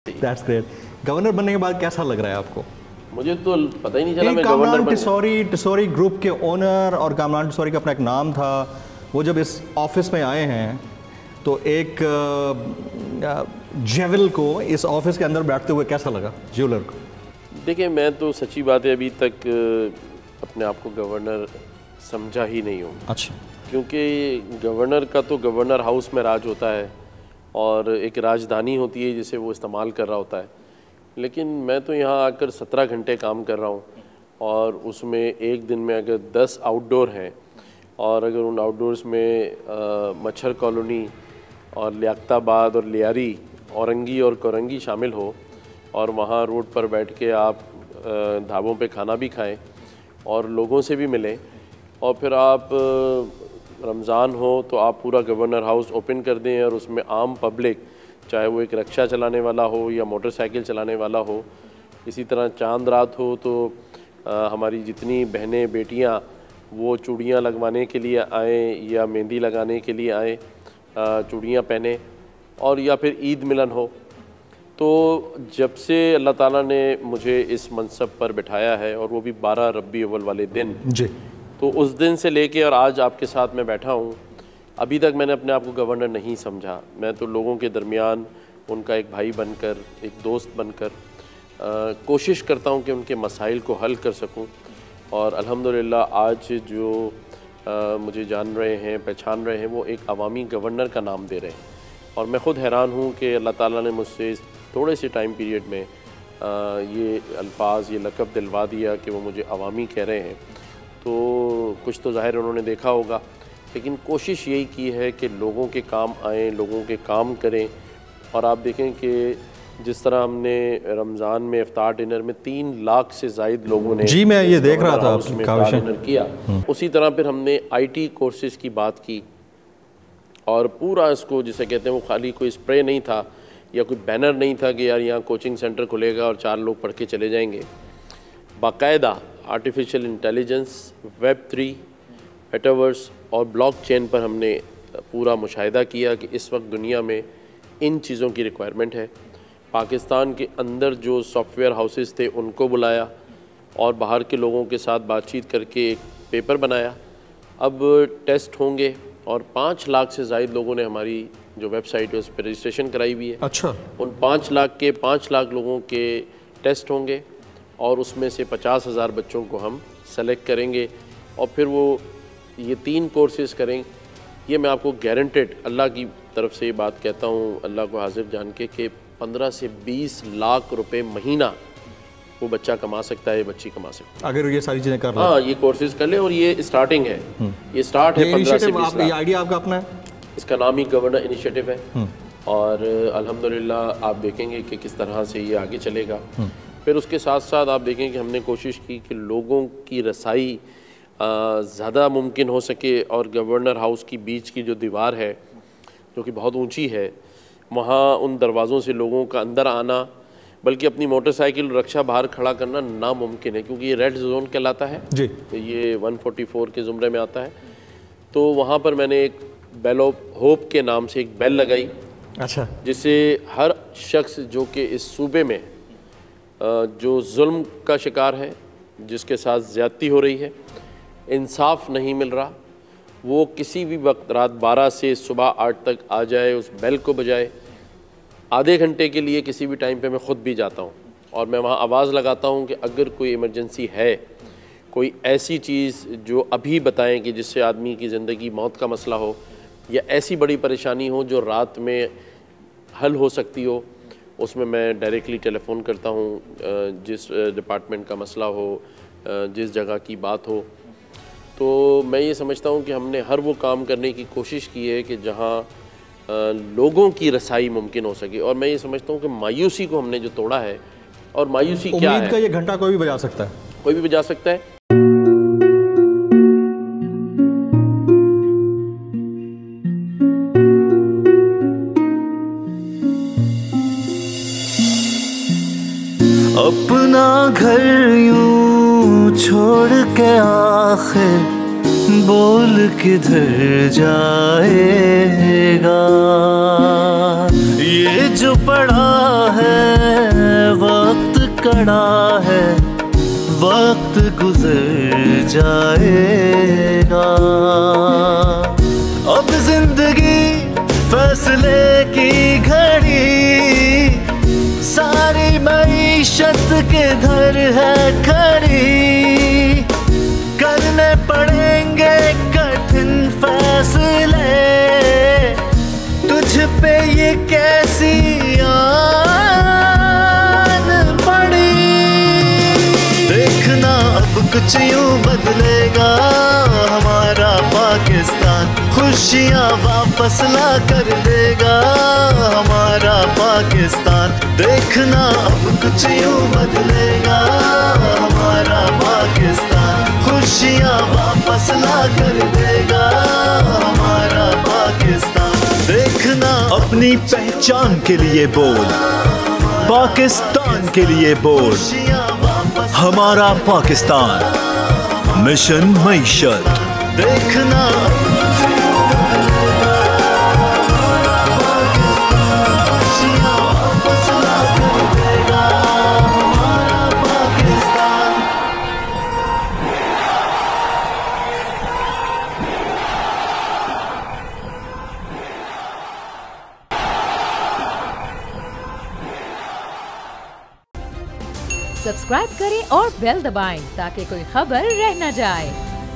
That's great. Governor बनने के बाद कैसा लग रहा है आपको? मुझे तो पता ही नहीं चला मैं गवर्नर बन टिसौरी ग्रुप के ओनर और कामरान टिसौरी का अपना एक नाम था। वो जब इस ऑफिस में आए हैं तो एक जेवल को इस ऑफिस के अंदर बैठते हुए कैसा लगा ज्वेलर को? देखिए, मैं तो सच्ची बात है अभी तक अपने आप को गवर्नर समझा ही नहीं हूँ। अच्छा। क्योंकि गवर्नर का तो गवर्नर हाउस में राज होता है और एक राजधानी होती है जिसे वो इस्तेमाल कर रहा होता है। लेकिन मैं तो यहाँ आकर 17 घंटे काम कर रहा हूँ और उसमें एक दिन में अगर 10 आउटडोर हैं और अगर उन आउटडोर्स में मच्छर कॉलोनी और लियाकताबाद और लियारी, औरंगी और कोरंगी शामिल हो और वहाँ रोड पर बैठ के आप ढाबों पे खाना भी खाएं और लोगों से भी मिलें और फिर आप रमज़ान हो तो आप पूरा गवर्नर हाउस ओपन कर दें और उसमें आम पब्लिक, चाहे वो एक रिक्शा चलाने वाला हो या मोटरसाइकिल चलाने वाला हो, इसी तरह चांद रात हो तो हमारी जितनी बहनें बेटियां वो चूड़ियाँ लगवाने के लिए आएँ या मेहंदी लगाने के लिए आएँ, चूड़ियाँ पहने, और या फिर ईद मिलन हो। तो जब से अल्लाह ताला ने मुझे इस मनसब पर बिठाया है और वो भी 12 रबी अव्वल वाले दिन जी, तो उस दिन से लेके और आज आपके साथ मैं बैठा हूँ, अभी तक मैंने अपने आप को गवर्नर नहीं समझा। मैं तो लोगों के दरमियान उनका एक भाई बनकर, एक दोस्त बनकर कोशिश करता हूँ कि उनके मसाइल को हल कर सकूँ। और अल्हम्दुलिल्लाह आज जो मुझे जान रहे हैं, पहचान रहे हैं, वो एक अवामी गवर्नर का नाम दे रहे हैं। और मैं ख़ुद हैरान हूँ कि अल्लाह ताला ने मुझसे इस थोड़े से टाइम पीरियड में ये अल्फाज, ये लक़ब दिलवा दिया कि वो मुझे अवामी कह रहे हैं। तो कुछ तो ज़ाहिर उन्होंने देखा होगा, लेकिन कोशिश यही की है कि लोगों के काम आएँ, लोगों के काम करें। और आप देखें कि जिस तरह हमने रमज़ान में इफ्तार डिनर में 3 लाख से ज़ायद लोगों ने, जी मैं ये देख रहा था उसमें इफ्तार डिनर किया, उसी तरह फिर हमने IT कोर्सेज़ की बात की और पूरा इसको जिसे कहते हैं वो खाली कोई स्प्रे नहीं था या कोई बैनर नहीं था कि यार यहाँ कोचिंग सेंटर खुलेगा और 4 लोग पढ़ के चले जाएंगे। बाकायदा आर्टिफिशियल इंटेलिजेंस, Web3, मेटावर्स और ब्लॉकचेन पर हमने पूरा मुशाहिदा किया कि इस वक्त दुनिया में इन चीज़ों की रिक्वायरमेंट है। पाकिस्तान के अंदर जो सॉफ्टवेयर हाउसेस थे उनको बुलाया और बाहर के लोगों के साथ बातचीत करके एक पेपर बनाया। अब टेस्ट होंगे और 5 लाख से ज़ायद लोगों ने हमारी जो वेबसाइट है उस पर रजिस्ट्रेशन कराई हुई है। अच्छा। उन 5 लाख के 5 लाख लोगों के टेस्ट होंगे और उसमें से 50,000 बच्चों को हम सेलेक्ट करेंगे और फिर वो ये 3 कोर्सेज़ करें। ये मैं आपको गारंटेड अल्लाह की तरफ से ये बात कहता हूँ, अल्लाह को हाजिर जान के, कि 15 से 20 लाख रुपए महीना वो बच्चा कमा सकता है, ये बच्ची कमा सकती है अगर ये सारी चीज़ें कर ले। हाँ, ये कोर्सेज़ कर ले और ये स्टार्टिंग है, ये स्टार्ट है 15 से 20 लाख। ये आइडिया आपका अपना है? इसका नाम ही गवर्नर इनिशिएटिव है और अल्हम्दुलिल्लाह आप देखेंगे कि किस तरह से ये आगे चलेगा। फिर उसके साथ साथ आप देखें कि हमने कोशिश की कि लोगों की रसाई ज़्यादा मुमकिन हो सके और गवर्नर हाउस की बीच की जो दीवार है जो कि बहुत ऊंची है, वहाँ उन दरवाज़ों से लोगों का अंदर आना, बल्कि अपनी मोटरसाइकिल रक्षा बाहर खड़ा करना नामुमकिन है क्योंकि ये रेड जोन कहलाता है जी, ये 144 के ज़ुमरे में आता है। तो वहाँ पर मैंने एक बेल ऑफ होप के नाम से एक बेल लगाई। अच्छा। जिससे हर शख्स जो कि इस सूबे में जो जुल्म का शिकार है, जिसके साथ ज़्यादती हो रही है, इंसाफ नहीं मिल रहा, वो किसी भी वक्त रात 12 से सुबह 8 तक आ जाए, उस बेल को बजाए। आधे घंटे के लिए किसी भी टाइम पे मैं ख़ुद भी जाता हूँ और मैं वहाँ आवाज़ लगाता हूँ कि अगर कोई इमरजेंसी है, कोई ऐसी चीज़ जो अभी बताएं कि जिससे आदमी की ज़िंदगी मौत का मसला हो या ऐसी बड़ी परेशानी हो जो रात में हल हो सकती हो, उसमें मैं डायरेक्टली टेलीफ़ोन करता हूँ। जिस डिपार्टमेंट का मसला हो, जिस जगह की बात हो, तो मैं ये समझता हूँ कि हमने हर वो काम करने की कोशिश की है कि जहाँ लोगों की रसाई मुमकिन हो सके। और मैं ये समझता हूँ कि मायूसी को हमने जो तोड़ा है, और मायूसी क्या है, उम्मीद का ये घंटा कोई भी बजा सकता है, कोई भी बजा सकता है। अपना घर यूं छोड़ के आखिर बोल किधर जाएगा, ये जो पड़ा है वक्त कड़ा है, वक्त गुजर जाएगा। अब जिंदगी फैसले की घड़ी, सारी मईशत के धर है खड़ी। करने पड़ेंगे कठिन फैसले, तुझ पे ये कैसी आन पड़ी। देखना अब कुछ यूं बदलेगा हमारा पाकिस्तान, खुशियाँ वापस ला कर देगा हमारा पाकिस्तान। देखना अब कुछ यूं बदलेगा हमारा पाकिस्तान, खुशियाँ वापस ला कर देगा हमारा पाकिस्तान। देखना अपनी पहचान के लिए बोल, पाकिस्तान के लिए बोल, हमारा पाकिस्तान मिशन मईशत। देखना सब्सक्राइब करें और बेल दबाएं ताकि कोई खबर रह न जाए।